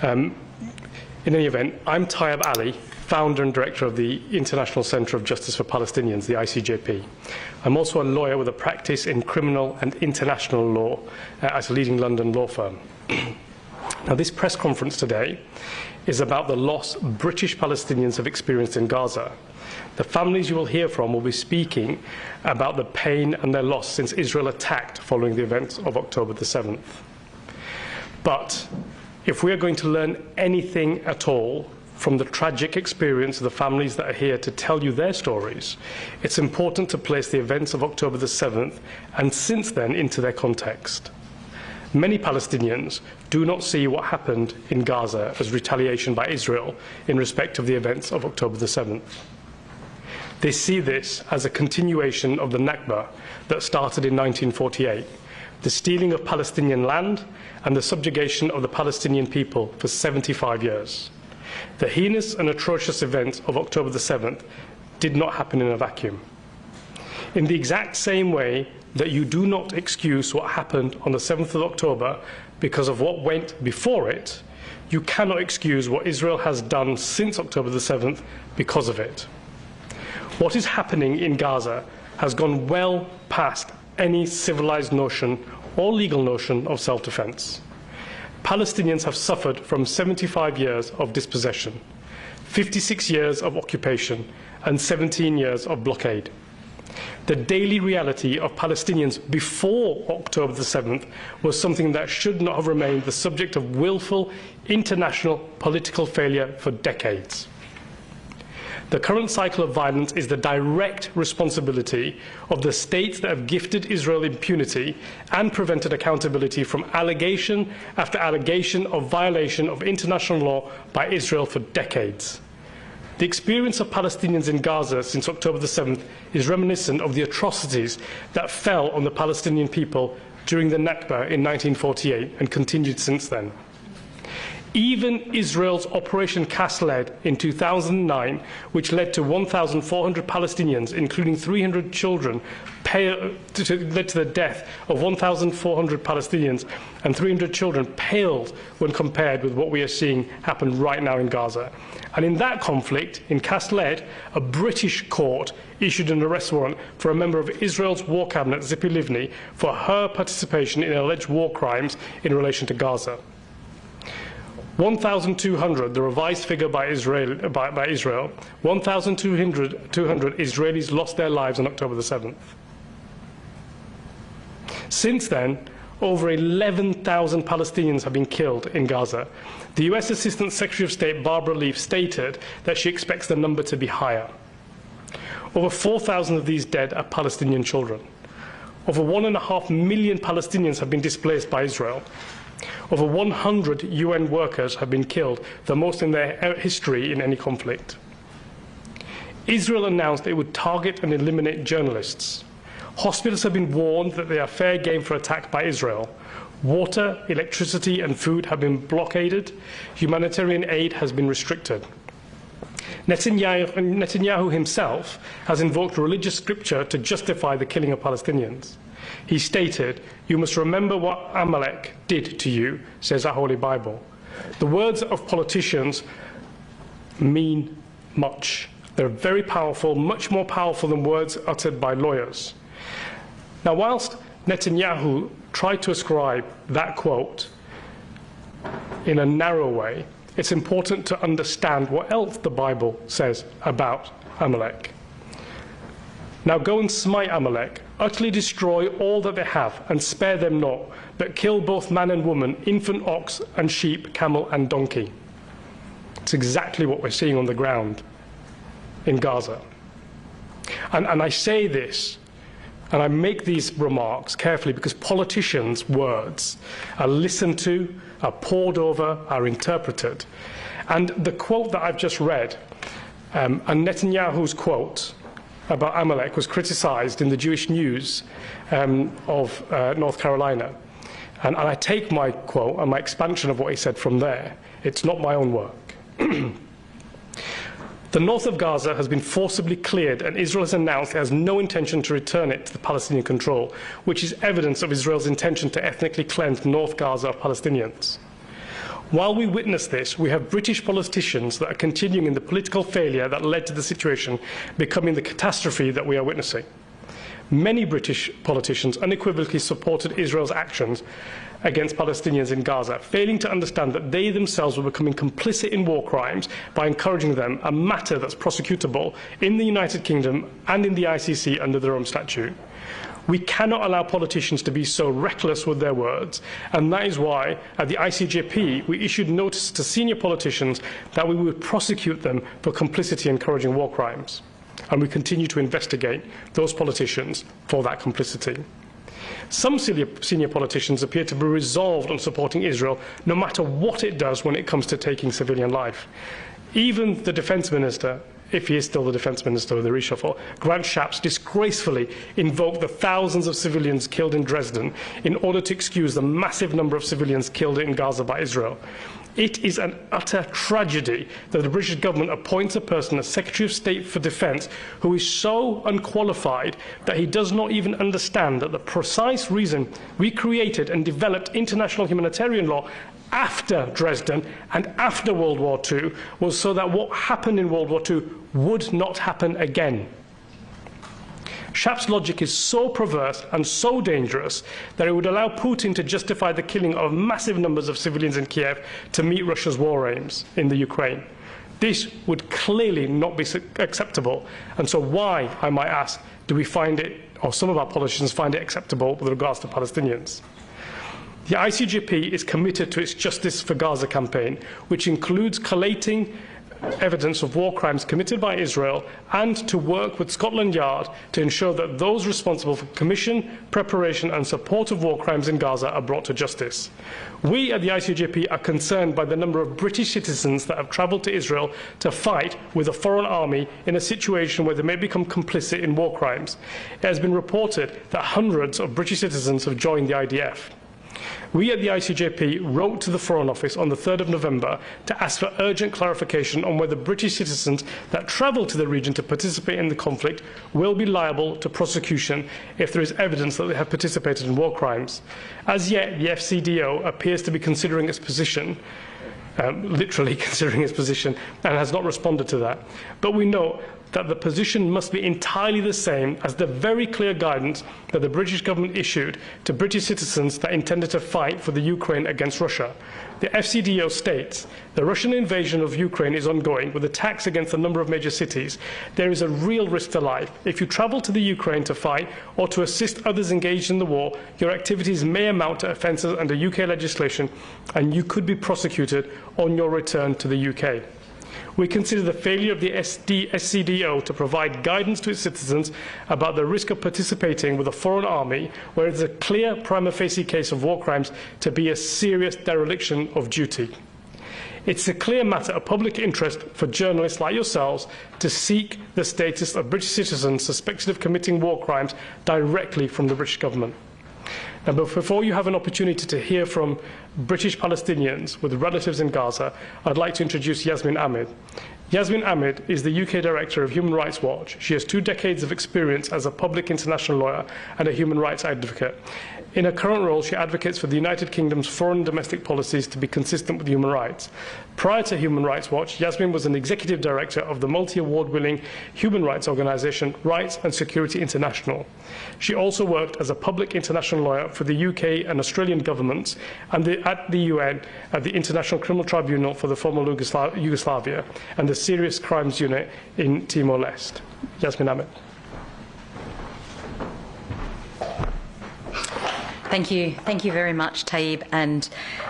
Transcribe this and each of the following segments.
In any event, I'm Tayab Ali, founder and director of the International Centre of Justice for Palestinians, the ICJP. I'm also a lawyer with a practice in criminal and international law at a leading London law firm. Now, this press conference today is about the loss British Palestinians have experienced in Gaza. The families you will hear from will be speaking about the pain and their loss since Israel attacked following the events of October the 7th. But if we are going to learn anything at all from the tragic experience of the families that are here to tell you their stories, it's important to place the events of October the 7th and since then into their context. Many Palestinians do not see what happened in Gaza as retaliation by Israel in respect of the events of October the 7th. They see this as a continuation of the Nakba that started in 1948, the stealing of Palestinian land and the subjugation of the Palestinian people for 75 years. The heinous and atrocious events of October the 7th did not happen in a vacuum. In the exact same way that you do not excuse what happened on the 7th of October because of what went before it, you cannot excuse what Israel has done since October the 7th because of it. What is happening in Gaza has gone well past any civilized notion or legal notion of self-defense. Palestinians have suffered from 75 years of dispossession, 56 years of occupation, and 17 years of blockade. The daily reality of Palestinians before October the 7th was something that should not have remained the subject of willful international political failure for decades. The current cycle of violence is the direct responsibility of the states that have gifted Israel impunity and prevented accountability from allegation after allegation of violation of international law by Israel for decades. The experience of Palestinians in Gaza since October the 7th is reminiscent of the atrocities that fell on the Palestinian people during the Nakba in 1948 and continued since then. Even Israel's Operation Cast Lead in 2009, which led to 1,400 Palestinians, including 300 children, led to the death of 1,400 Palestinians and 300 children, paled when compared with what we are seeing happen right now in Gaza. And in that conflict, in Cast Lead, a British court issued an arrest warrant for a member of Israel's war cabinet, Tzipi Livni, for her participation in alleged war crimes in relation to Gaza. 1,200, the revised figure by Israel, 1,200 Israelis lost their lives on October the 7th. Since then, over 11,000 Palestinians have been killed in Gaza. The US Assistant Secretary of State Barbara Leaf stated that she expects the number to be higher. Over 4,000 of these dead are Palestinian children. Over 1.5 million Palestinians have been displaced by Israel. Over 100 UN workers have been killed, the most in their history in any conflict. Israel announced it would target and eliminate journalists. Hospitals have been warned that they are fair game for attack by Israel. Water, electricity and food have been blockaded. Humanitarian aid has been restricted. Netanyahu himself has invoked religious scripture to justify the killing of Palestinians. He stated, "You must remember what Amalek did to you," says our Holy Bible. The words of politicians mean much. They're very powerful, much more powerful than words uttered by lawyers. Now, whilst Netanyahu tried to ascribe that quote in a narrow way, it's important to understand what else the Bible says about Amalek. Now go and smite Amalek, utterly destroy all that they have, and spare them not, but kill both man and woman, infant, ox, and sheep, camel, and donkey. It's exactly what we're seeing on the ground in Gaza. And I say this, and I make these remarks carefully because politicians' words are listened to, are pored over, are interpreted. And the quote that I've just read, and Netanyahu's quote about Amalek, was criticized in the Jewish News of North Carolina. And I take my quote and my expansion of what he said from there. It's not my own work. The north of Gaza has been forcibly cleared, and Israel has announced it has no intention to return it to the Palestinian control, which is evidence of Israel's intention to ethnically cleanse North Gaza of Palestinians. While we witness this, we have British politicians that are continuing in the political failure that led to the situation becoming the catastrophe that we are witnessing. Many British politicians unequivocally supported Israel's actions against Palestinians in Gaza, failing to understand that they themselves were becoming complicit in war crimes by encouraging them, a matter that's prosecutable in the United Kingdom and in the ICC under the Rome Statute. We cannot allow politicians to be so reckless with their words, and that is why at the ICJP we issued notice to senior politicians that we would prosecute them for complicity encouraging war crimes. And we continue to investigate those politicians for that complicity. Some senior politicians appear to be resolved on supporting Israel no matter what it does when it comes to taking civilian life. Even the Defence Minister, if he is still the Defence Minister with the reshuffle, Grant Shapps disgracefully invoked the thousands of civilians killed in Dresden in order to excuse the massive number of civilians killed in Gaza by Israel. It is an utter tragedy that the British government appoints a person as Secretary of State for Defence who is so unqualified that he does not even understand that the precise reason we created and developed international humanitarian law after Dresden and after World War II was so that what happened in World War II would not happen again. Shapps' logic is so perverse and so dangerous that it would allow Putin to justify the killing of massive numbers of civilians in Kiev to meet Russia's war aims in the Ukraine. This would clearly not be acceptable, and so why, I might ask, do we find it, or some of our politicians find it acceptable with regards to Palestinians? The ICJP is committed to its Justice for Gaza campaign, which includes collating evidence of war crimes committed by Israel and to work with Scotland Yard to ensure that those responsible for commission, preparation and support of war crimes in Gaza are brought to justice. We at the ICJP are concerned by the number of British citizens that have travelled to Israel to fight with a foreign army in a situation where they may become complicit in war crimes. It has been reported that hundreds of British citizens have joined the IDF. We at the ICJP wrote to the Foreign Office on the 3rd of November to ask for urgent clarification on whether British citizens that travel to the region to participate in the conflict will be liable to prosecution if there is evidence that they have participated in war crimes. As yet, the FCDO appears to be considering its position, literally considering its position, and has not responded to that. But we know that the position must be entirely the same as the very clear guidance that the British government issued to British citizens that intended to fight for the Ukraine against Russia. The FCDO states, the Russian invasion of Ukraine is ongoing with attacks against a number of major cities. There is a real risk to life. If you travel to the Ukraine to fight or to assist others engaged in the war, your activities may amount to offences under UK legislation and you could be prosecuted on your return to the UK. We consider the failure of the SCDO to provide guidance to its citizens about the risk of participating with a foreign army, where it is a clear prima facie case of war crimes, to be a serious dereliction of duty. It's a clear matter of public interest for journalists like yourselves to seek the status of British citizens suspected of committing war crimes directly from the British government. Now, before you have an opportunity to hear from British Palestinians with relatives in Gaza, I'd like to introduce Yasmin Ahmed. Yasmin Ahmed is the UK Director of Human Rights Watch. She has 2 decades of experience as a public international lawyer and a human rights advocate. In her current role, she advocates for the United Kingdom's foreign and domestic policies to be consistent with human rights. Prior to Human Rights Watch, Yasmin was an executive director of the multi-award-winning human rights organisation Rights and Security International. She also worked as a public international lawyer for the UK and Australian governments and at the UN, at the International Criminal Tribunal for the former Yugoslavia and the Serious Crimes Unit in Timor-Leste. Yasmin Ahmed. Thank you. Thank you very much, Tayab, and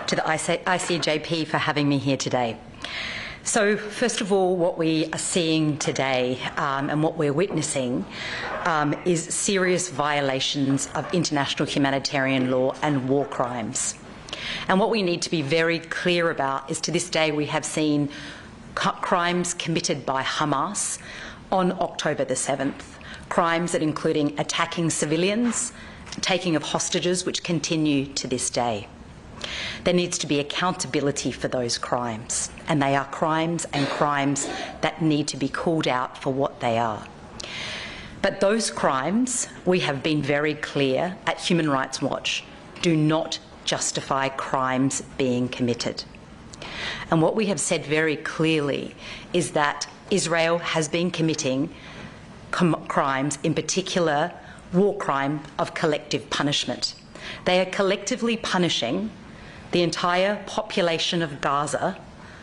to the ICJP for having me here today. So, first of all, what we are seeing today and what we're witnessing is serious violations of international humanitarian law and war crimes. And what we need to be very clear about is, to this day, we have seen crimes committed by Hamas on October the 7th, crimes that including attacking civilians, taking of hostages, which continue to this day. There needs to be accountability for those crimes, and they are crimes and crimes that need to be called out for what they are. But those crimes, we have been very clear at Human Rights Watch, do not justify crimes being committed. And what we have said very clearly is that Israel has been committing crimes, in particular war crime of collective punishment. They are collectively punishing the entire population of Gaza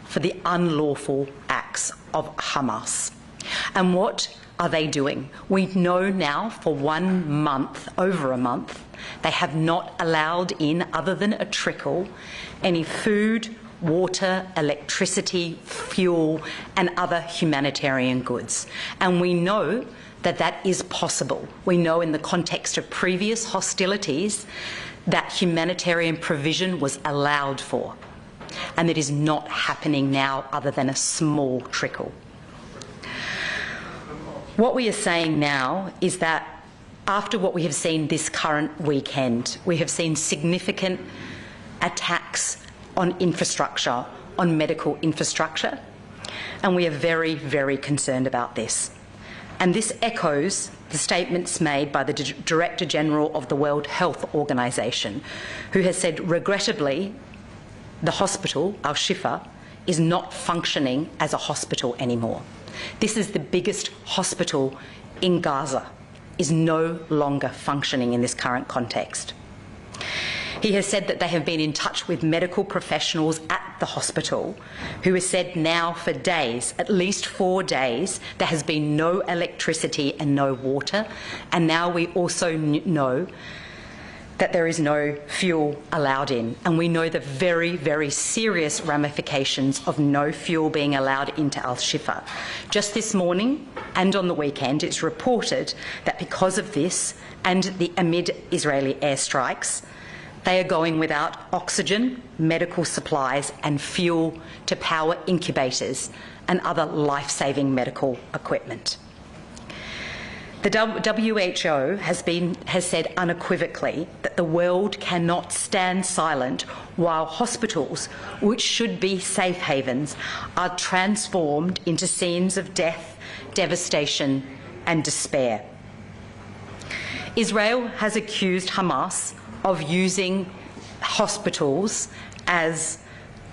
for the unlawful acts of Hamas. And what are they doing? We know now for 1 month, over a month, they have not allowed in, other than a trickle, any food, water, electricity, fuel and other humanitarian goods. And we know that that is possible. We know in the context of previous hostilities that humanitarian provision was allowed for. And it is not happening now other than a small trickle. What we are saying now is that after what we have seen this current weekend, we have seen significant attacks on infrastructure, on medical infrastructure, and we are very, very concerned about this. And this echoes the statements made by the Director General of the World Health Organization, who has said, regrettably, the hospital, Al-Shifa, is not functioning as a hospital anymore. This is the biggest hospital in Gaza, is no longer functioning in this current context. He has said that they have been in touch with medical professionals at the hospital who has said now for days, at least 4 days, there has been no electricity and no water. And now we also know that there is no fuel allowed in. And we know the very, very serious ramifications of no fuel being allowed into Al-Shifa. Just this morning and on the weekend, it's reported that because of this and amid Israeli airstrikes, they are going without oxygen, medical supplies and fuel to power incubators and other life-saving medical equipment. The WHO has said unequivocally that the world cannot stand silent while hospitals, which should be safe havens, are transformed into scenes of death, devastation and despair. Israel has accused Hamas of using hospitals as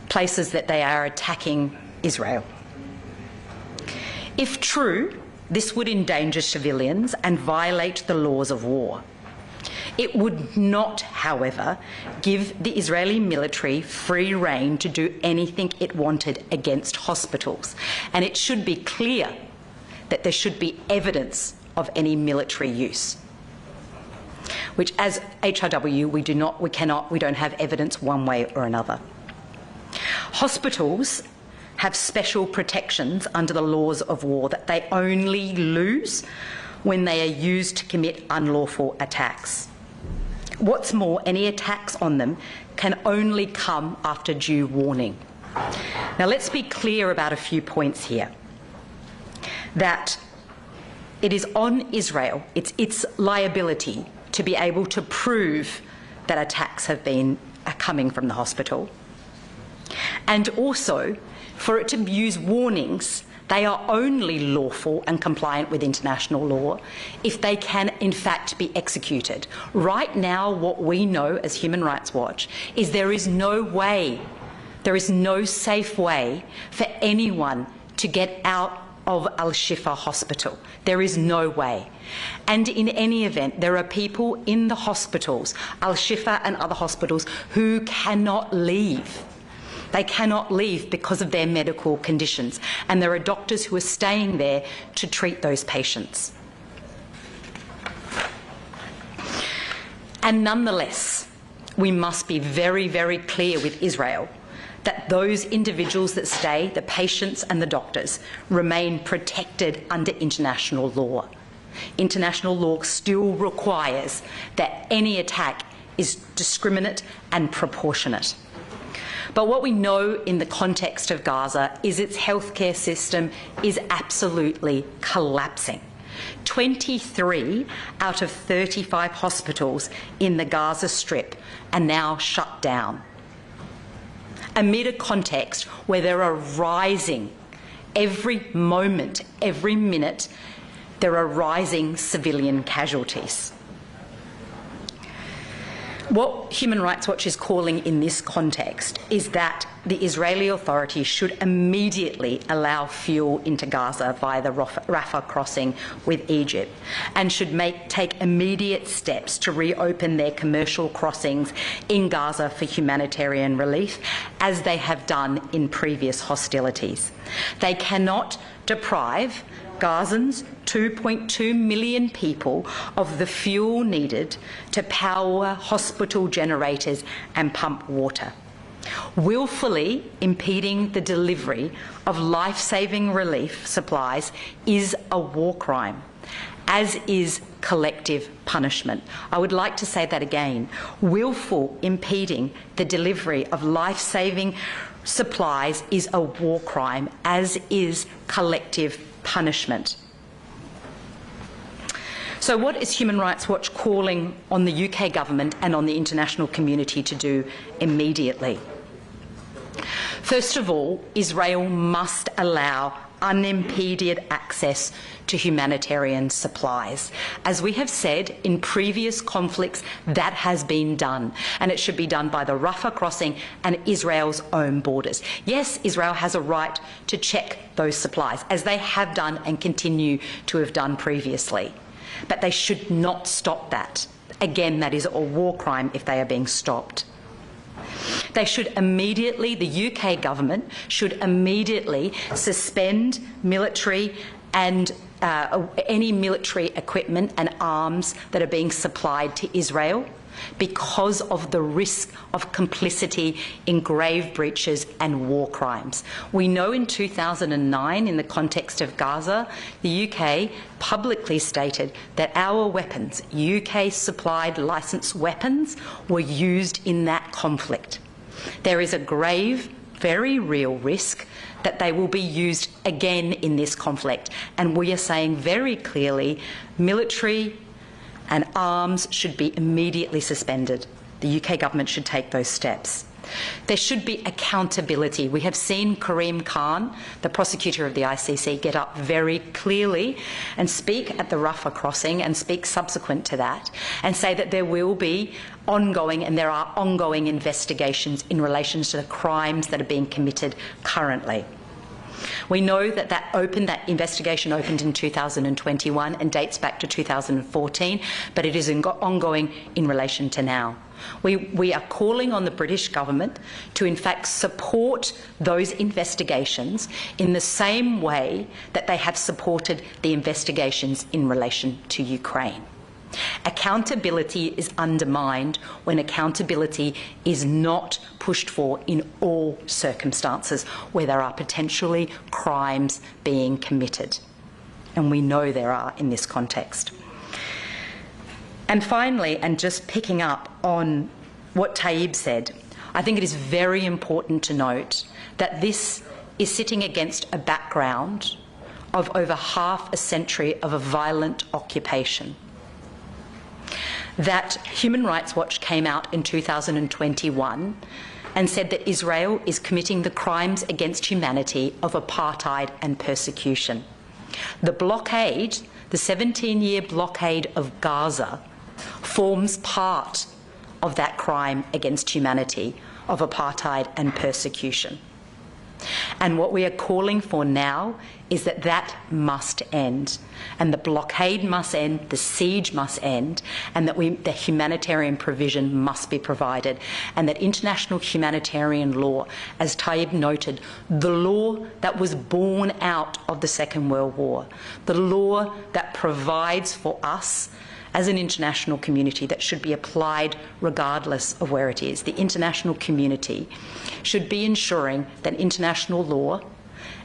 places that they are attacking Israel. If true, this would endanger civilians and violate the laws of war. It would not, however, give the Israeli military free rein to do anything it wanted against hospitals. And it should be clear that there should be evidence of any military use, which as HRW we don't have evidence one way or another. Hospitals have special protections under the laws of war that they only lose when they are used to commit unlawful attacks. What's more, any attacks on them can only come after due warning. Now let's be clear about a few points here. That it is on Israel, it's its liability to be able to prove that attacks have been coming from the hospital. And also, for it to use warnings, they are only lawful and compliant with international law if they can in fact be executed. Right now, what we know as Human Rights Watch is there is no safe way for anyone to get out of Al-Shifa hospital. There is no way. And in any event, there are people in the hospitals, Al-Shifa and other hospitals, who cannot leave. They cannot leave because of their medical conditions, and there are doctors who are staying there to treat those patients. And nonetheless, we must be very, very clear with Israel that those individuals that stay, the patients and the doctors, remain protected under international law. International law still requires that any attack is discriminate and proportionate. But what we know in the context of Gaza is its healthcare system is absolutely collapsing. 23 out of 35 hospitals in the Gaza Strip are now shut down, amid a context where there are rising, every moment, every minute, there are rising civilian casualties. What Human Rights Watch is calling in this context is that the Israeli authorities should immediately allow fuel into Gaza via the Rafah crossing with Egypt, and should take immediate steps to reopen their commercial crossings in Gaza for humanitarian relief, as they have done in previous hostilities. They cannot deprive Gazans, 2.2 million people, of the fuel needed to power hospital generators and pump water. Willfully impeding the delivery of life-saving relief supplies is a war crime, as is collective punishment. I would like to say that again. Willful impeding the delivery of life-saving supplies is a war crime, as is collective punishment. So what is Human Rights Watch calling on the UK government and on the international community to do immediately? First of all, Israel must allow unimpeded access to humanitarian supplies. As we have said, in previous conflicts, that has been done, and it should be done by the Rafah crossing and Israel's own borders. Yes, Israel has a right to check those supplies, as they have done and continue to have done previously, but they should not stop that. Again, that is a war crime if they are being stopped. They should immediately, the UK government should immediately suspend military and any military equipment and arms that are being supplied to Israel, because of the risk of complicity in grave breaches and war crimes. We know in 2009, in the context of Gaza, the UK publicly stated that our weapons, UK-supplied licensed weapons, were used in that conflict. There is a grave, very real risk that they will be used again in this conflict, and we are saying very clearly military and arms should be immediately suspended. The UK government should take those steps. There should be accountability. We have seen Karim Khan, the prosecutor of the ICC, get up very clearly and speak at the Rafah crossing and speak subsequent to that, and say that there will be ongoing, and there are ongoing, investigations in relation to the crimes that are being committed currently. We know that that investigation opened in 2021 and dates back to 2014, but it is ongoing in relation to now. We are calling on the British government to in fact support those investigations in the same way that they have supported the investigations in relation to Ukraine. Accountability is undermined when accountability is not pushed for in all circumstances where there are potentially crimes being committed. And we know there are in this context. And finally, and just picking up on what Tayab said, I think it is very important to note that this is sitting against a background of over half a century of a violent occupation. That Human Rights Watch came out in 2021 and said that Israel is committing the crimes against humanity of apartheid and persecution. The blockade, the 17-year blockade of Gaza, forms part of that crime against humanity of apartheid and persecution. And what we are calling for now is that that must end, and the blockade must end, the siege must end, and that the humanitarian provision must be provided, and that international humanitarian law, as Tayab noted, the law that was born out of the Second World War, the law that provides for us as an international community that should be applied regardless of where it is. The international community should be ensuring that international law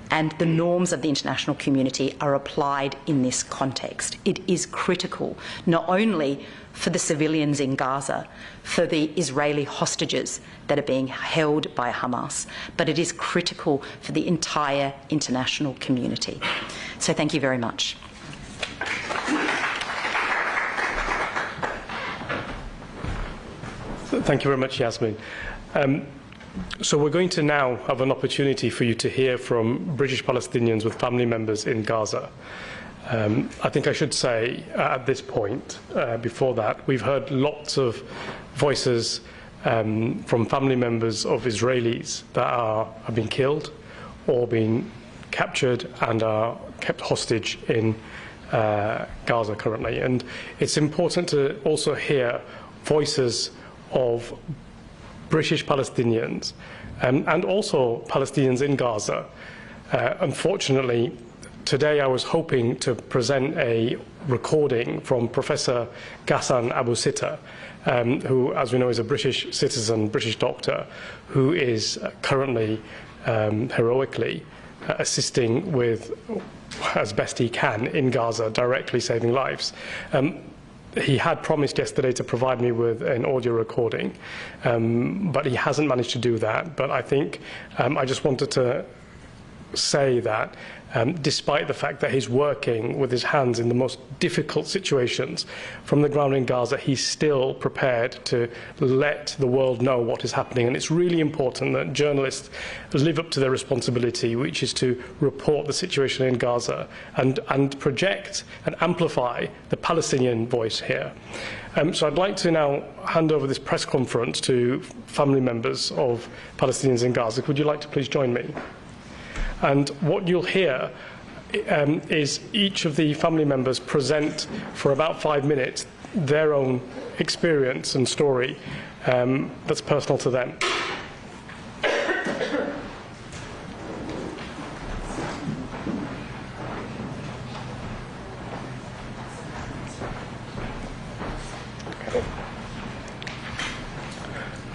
and the norms of the international community are applied in this context. It is critical, not only for the civilians in Gaza, for the Israeli hostages that are being held by Hamas, but it is critical for the entire international community. So thank you very much. Thank you very much, Yasmin. So we're going to now have an opportunity for you to hear from British Palestinians with family members in Gaza. I think I should say at this point, before that, we've heard lots of voices from family members of Israelis that have been killed or been captured and are kept hostage in Gaza currently. And it's important to also hear voices of British Palestinians and also Palestinians in Gaza. Unfortunately, today I was hoping to present a recording from Professor Ghassan Abu Sitta, who, as we know, is a British citizen, British doctor, who is currently heroically assisting with, as best he can, in Gaza, directly saving lives. He had promised yesterday to provide me with an audio recording, but he hasn't managed to do that. But I think I just wanted to say that despite the fact that he's working with his hands in the most difficult situations from the ground in Gaza, he's still prepared to let the world know what is happening. And it's really important that journalists live up to their responsibility, which is to report the situation in Gaza and project and amplify the Palestinian voice here. So I'd like to now hand over this press conference to family members of Palestinians in Gaza. Would you like to please join me? And what you'll hear is each of the family members present for about 5 minutes their own experience and story that's personal to them.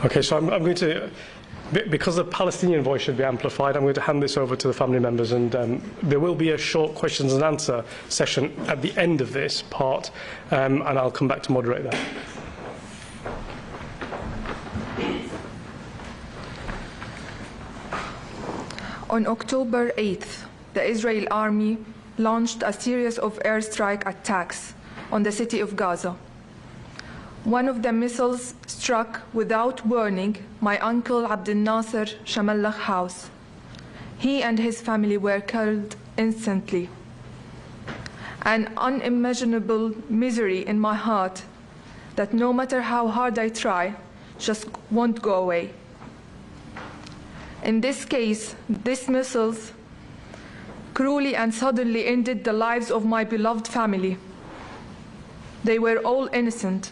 Okay, so I'm going to, because the Palestinian voice should be amplified, I'm going to hand this over to the family members, and there will be a short questions and answer session at the end of this part, and I'll come back to moderate that. On October 8th, the Israeli army launched a series of airstrike attacks on the city of Gaza. One of the missiles struck without warning my uncle Abdel Nasser Shamallah's house. He and his family were killed instantly. An unimaginable misery in my heart that no matter how hard I try, just won't go away. In this case, these missiles cruelly and suddenly ended the lives of my beloved family. They were all innocent,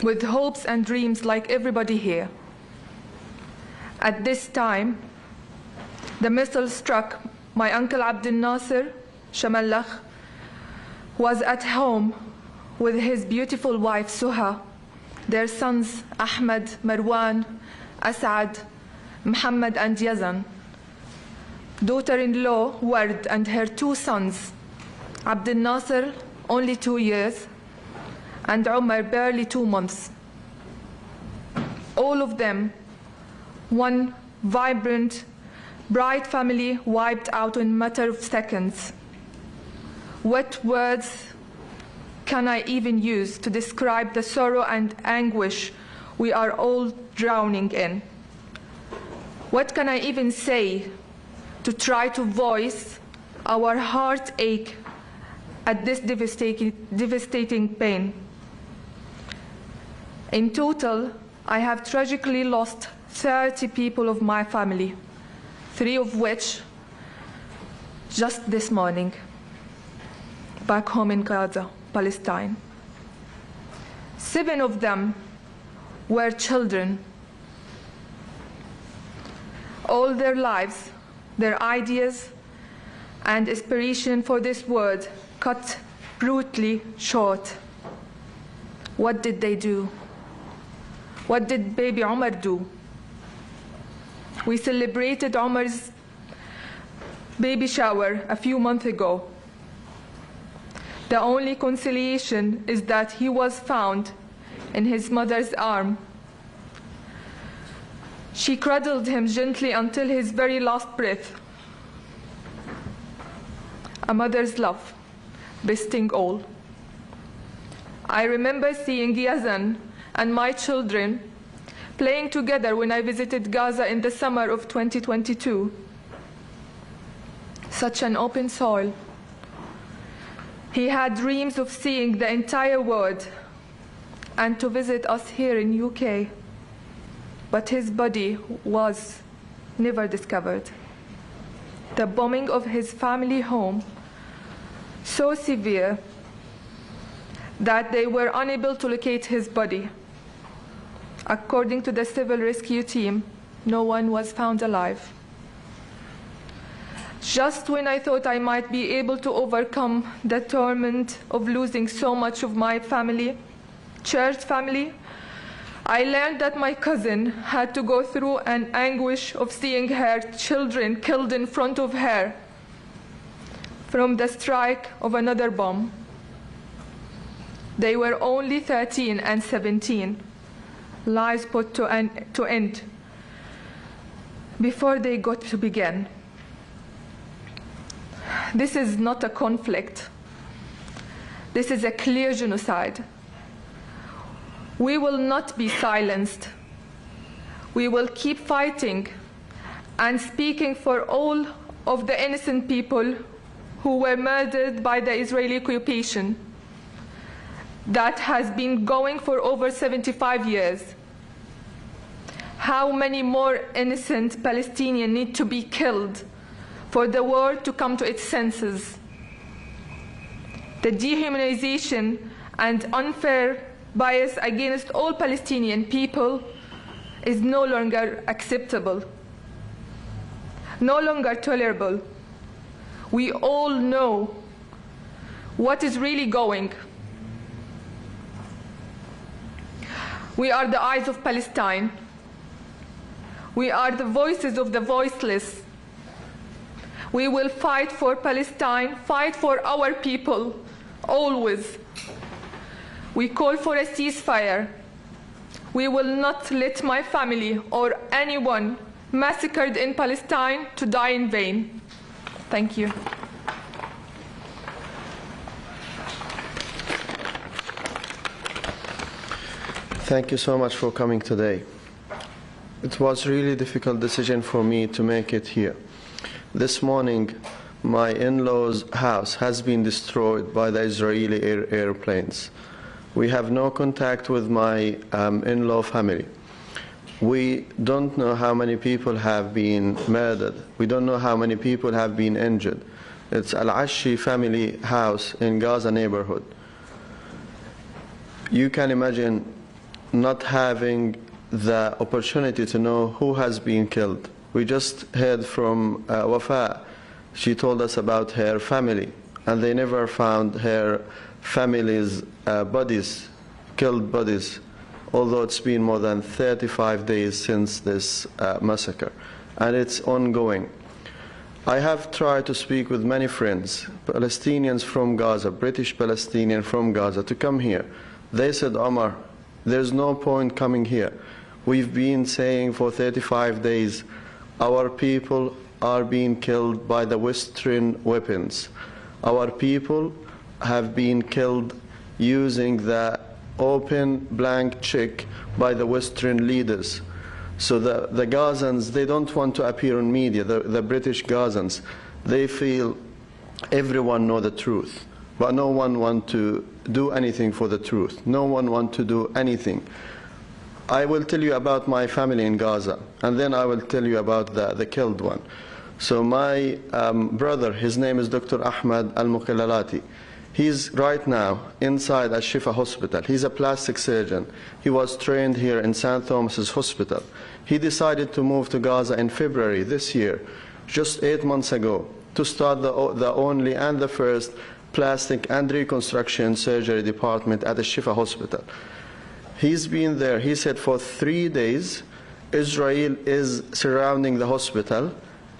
with hopes and dreams like everybody here. At this time, the missile struck my uncle Abdel Nasser Shamallah, who was at home with his beautiful wife Suha, their sons Ahmed, Marwan, Asad, Muhammad and Yazan, daughter-in-law Ward and her 2 sons, Abdel Nasser only 2 years, and Umar barely 2 months. All of them, one vibrant, bright family wiped out in a matter of seconds. What words can I even use to describe the sorrow and anguish we are all drowning in? What can I even say to try to voice our heartache at this devastating pain? In total, I have tragically lost 30 people of my family, 3 of which just this morning, back home in Gaza, Palestine. 7 of them were children. All their lives, their ideas and aspiration for this world cut brutally short. What did they do? What did baby Omar do? We celebrated Omar's baby shower a few months ago. The only consolation is that he was found in his mother's arm. She cradled him gently until his very last breath. A mother's love, besting all. I remember seeing Yazan and my children playing together when I visited Gaza in the summer of 2022. Such an open soil, He had dreams of seeing the entire world and to visit us here in UK, but his body was never discovered. The bombing of his family home so severe that they were unable to locate his body. According to the civil rescue team, no one was found alive. Just when I thought I might be able to overcome the torment of losing so much of my family, church family, I learned that my cousin had to go through an anguish of seeing her children killed in front of her from the strike of another bomb. They were only 13 and 17, lives put to end before they got to begin. This is not a conflict. This is a clear genocide. We will not be silenced. We will keep fighting and speaking for all of the innocent people who were murdered by the Israeli occupation that has been going for over 75 years. How many more innocent Palestinians need to be killed for the world to come to its senses? The dehumanization and unfair bias against all Palestinian people is no longer acceptable, no longer tolerable. We all know what is really going. We are the eyes of Palestine. We are the voices of the voiceless. We will fight for Palestine, fight for our people, always. We call for a ceasefire. We will not let my family or anyone massacred in Palestine to die in vain. Thank you. Thank you so much for coming today. It was a really difficult decision for me to make it here. This morning, my in-laws' house has been destroyed by the Israeli airplanes. We have no contact with my in-law family. We don't know how many people have been murdered. We don't know how many people have been injured. It's Al-Ashi family house in Gaza neighborhood. You can imagine not having the opportunity to know who has been killed. We just heard from Wafa. She told us about her family, and they never found her family's bodies, killed bodies, although it's been more than 35 days since this massacre, and it's ongoing. I have tried to speak with many friends, Palestinians from Gaza, British Palestinians from Gaza, to come here. They said, Omar, there's no point coming here. We've been saying for 35 days, our people are being killed by the Western weapons. Our people have been killed using the open blank check by the Western leaders. So the Gazans, they don't want to appear on media, the British Gazans. They feel everyone knows the truth, but no one wants to do anything for the truth. No one wants to do anything. I will tell you about my family in Gaza, and then I will tell you about the killed one. So my brother, his name is Dr. Ahmad Al-Mukhallalati. He's right now inside Al-Shifa hospital. He's a plastic surgeon. He was trained here in St. Thomas's Hospital. He decided to move to Gaza in February this year, just 8 months ago, to start the only and the first plastic and reconstruction surgery department at Al-Shifa hospital. He's been there, he said, for 3 days. Israel is surrounding the hospital.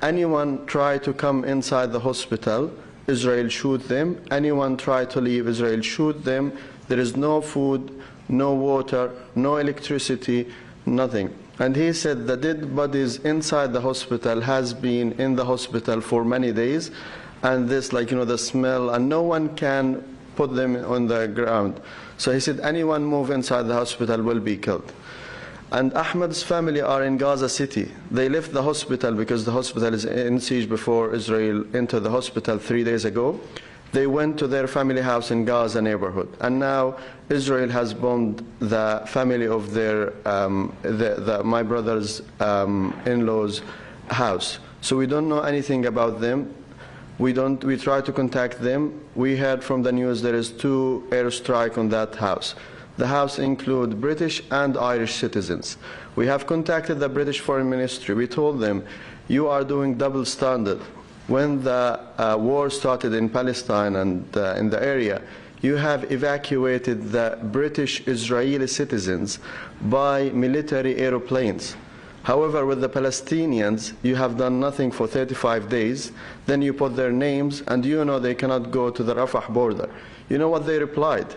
Anyone try to come inside the hospital, Israel shoot them. Anyone try to leave, Israel shoot them. There is no food, no water, no electricity, nothing. And he said the dead bodies inside the hospital has been in the hospital for many days, and this, like, the smell, and no one can put them on the ground. So he said anyone move inside the hospital will be killed. And Ahmad's family are in Gaza City. They left the hospital because the hospital is in siege before Israel entered the hospital 3 days ago. They went to their family house in Gaza neighborhood, and now Israel has bombed the family of their my brother's in-laws' house. So we don't know anything about them. We try to contact them. We heard from the news there is 2 airstrikes on that house. The house includes British and Irish citizens. We have contacted the British Foreign Ministry. We told them, you are doing double standard. When the war started in Palestine and in the area, you have evacuated the British Israeli citizens by military airplanes. However, with the Palestinians, you have done nothing for 35 days. Then you put their names, and you know they cannot go to the Rafah border. You know what they replied?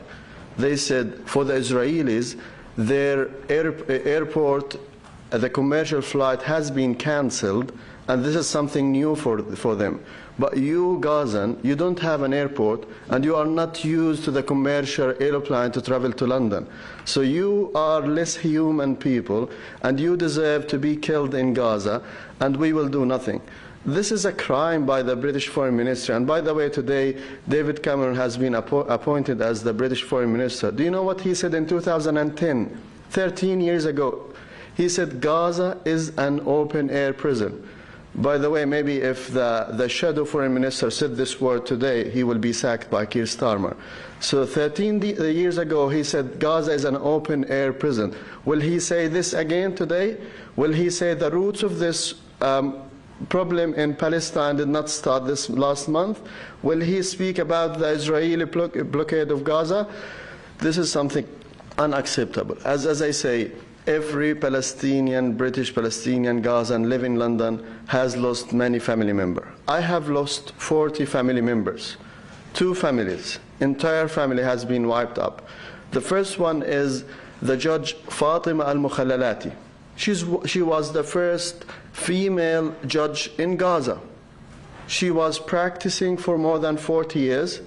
They said, for the Israelis, their airport, the commercial flight has been cancelled, and this is something new for them. But you, Gazan, you don't have an airport, and you are not used to the commercial airplane to travel to London. So you are less human people, and you deserve to be killed in Gaza, and we will do nothing. This is a crime by the British Foreign Minister. And by the way, today, David Cameron has been appointed as the British Foreign Minister. Do you know what he said in 2010, 13 years ago? He said, Gaza is an open-air prison. By the way, maybe if the shadow foreign minister said this word today, he will be sacked by Keir Starmer. So 13 years ago, he said Gaza is an open-air prison. Will he say this again today? Will he say the roots of this problem in Palestine did not start this last month? Will he speak about the Israeli blockade of Gaza? This is something unacceptable. As I say, every Palestinian, British Palestinian, Gazan live in London has lost many family members. I have lost 40 family members, 2 families. Entire family has been wiped up. The first one is the judge Fatima al-Mukhallalati. She was the first female judge in Gaza. She was practicing for more than 40 years.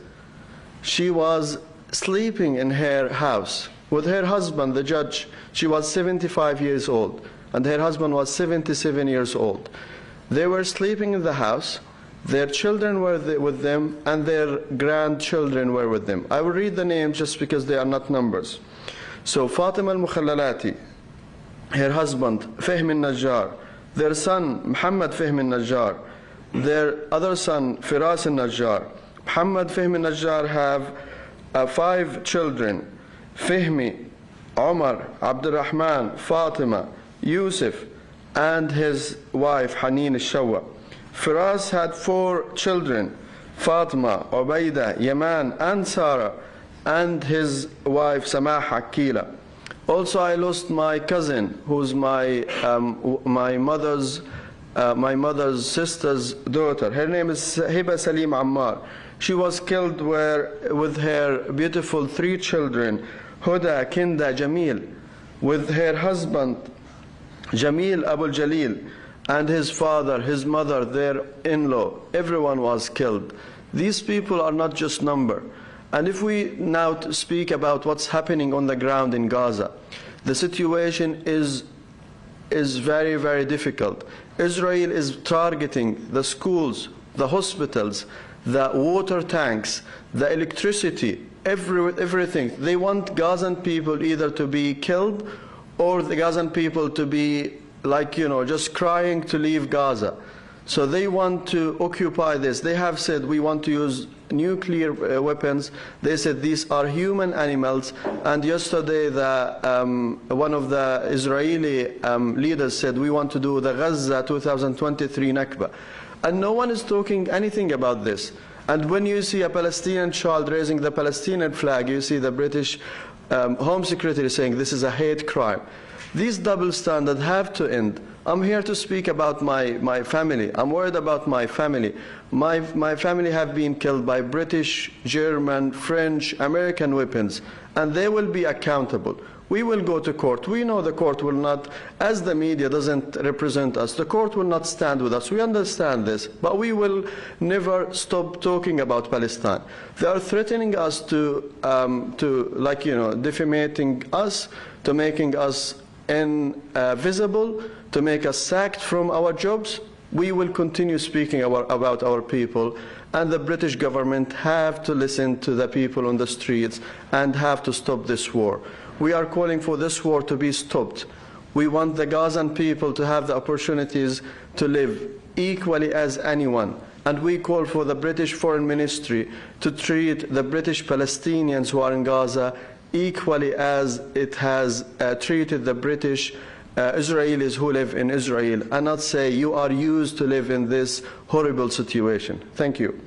She was sleeping in her house with her husband, the judge. She was 75 years old, and her husband was 77 years old. They were sleeping in the house. Their children were with them, and their grandchildren were with them. I will read the names just because they are not numbers. So Fatima al-Mukhallalati, her husband Fahmi al-Najjar, their son Muhammad Fahmi al-Najjar, their other son Firas al-Najjar. Muhammad Fahmi al-Najjar have 5 children: Fahmi, Omar, Abdurrahman, Fatima, Yusuf, and his wife Haneen al-Shawwa. Firas had 4 children: Fatima, Ubaida, Yaman, and Sarah, and his wife Samaha Kila. Also, I lost my cousin, who's my mother's sister's daughter. Her name is Hiba Salim Ammar. She was killed with her beautiful 3 children, Huda, Kinda, Jamil, with her husband Jamil Abul Jalil, and his father, his mother, their in-law. Everyone was killed. These people are not just number. And if we now speak about what's happening on the ground in Gaza, the situation is very, very difficult. Israel is targeting the schools, the hospitals, the water tanks, the electricity, everything. They want Gazan people either to be killed or the Gazan people to be just crying to leave Gaza. So they want to occupy this. They have said, we want to use nuclear weapons. They said these are human animals. And yesterday, one of the Israeli leaders said, we want to do the Gaza 2023 Nakba. And no one is talking anything about this. And when you see a Palestinian child raising the Palestinian flag, you see the British Home Secretary saying this is a hate crime. These double standards have to end. I'm here to speak about my family. I'm worried about my family. My family have been killed by British, German, French, American weapons, and they will be accountable. We will go to court. We know the court will not, as the media doesn't represent us, the court will not stand with us. We understand this, but we will never stop talking about Palestine. They are threatening us to defamating us, to making us invisible, to make us sacked from our jobs. We will continue speaking about our people, and the British government have to listen to the people on the streets and have to stop this war. We are calling for this war to be stopped. We want the Gazan people to have the opportunities to live equally as anyone. And we call for the British Foreign Ministry to treat the British Palestinians who are in Gaza equally as it has treated the British Israelis who live in Israel, and not say you are used to live in this horrible situation. Thank you.